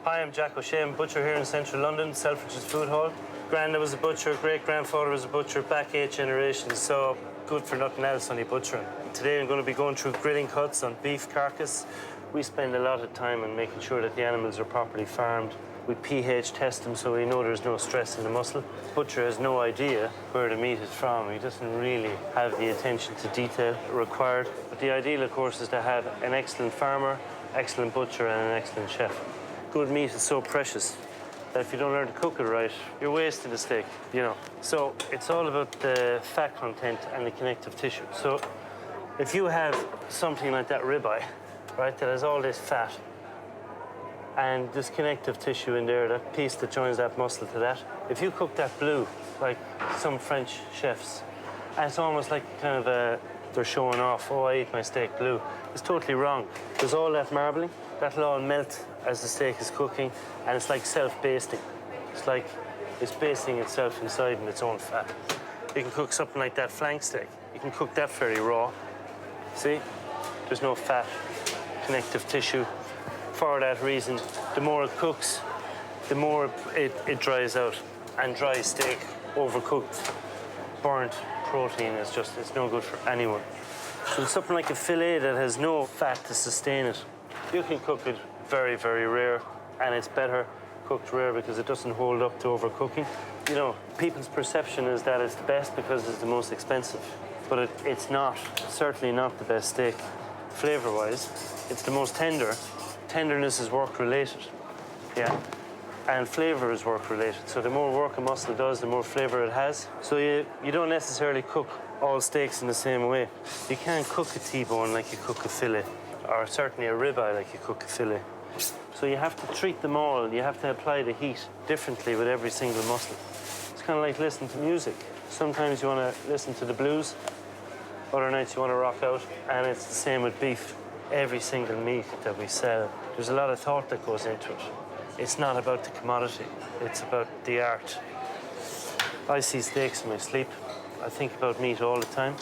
Hi, I'm Jack O Shea. I'm a butcher here in central London, Selfridges Food Hall. Grandad was a butcher, great-grandfather was a butcher, back 8 generations, so good for nothing else, only butchering. Today I'm going to be going through grilling cuts on beef carcass. We spend a lot of time on making sure that the animals are properly farmed. We pH test them so we know there's no stress in the muscle. The butcher has no idea where the meat is from. He doesn't really have the attention to detail required. But the ideal, of course, is to have an excellent farmer, excellent butcher, and an excellent chef. Good meat is so precious that if you don't learn to cook it right, you're wasting the steak, you know. So it's all about the fat content and the connective tissue. So if you have something like that ribeye, right, that has all this fat and this connective tissue in there, that piece that joins that muscle to that, if you cook that blue, like some French chefs, and it's almost like kind of they're showing off, oh, I ate my steak blue. It's totally wrong. There's all that marbling, that'll all melt as the steak is cooking, and it's like self-basting. It's like it's basting itself inside in its own fat. You can cook something like that flank steak. You can cook that very raw. See? There's no fat, connective tissue. For that reason, the more it cooks, the more it dries out. And dry steak, overcooked, burnt protein is just, it's no good for anyone. So something like a fillet that has no fat to sustain it, you can cook it very, very rare, and it's better cooked rare because it doesn't hold up to overcooking. You know, people's perception is that it's the best because it's the most expensive, but it's not, certainly not the best steak. Flavor-wise, it's the most tender. Tenderness is work-related, yeah, and flavor is work-related. So the more work a muscle does, the more flavor it has. So you don't necessarily cook all steaks in the same way. You can't cook a T-bone like you cook a fillet, or certainly a ribeye like you cook a fillet. So you have to treat them all. You have to apply the heat differently with every single muscle. It's kind of like listening to music. Sometimes you want to listen to the blues, other nights you want to rock out, and it's the same with beef. Every single meat that we sell, there's a lot of thought that goes into it. It's not about the commodity, it's about the art. I see steaks in my sleep. I think about meat all the time.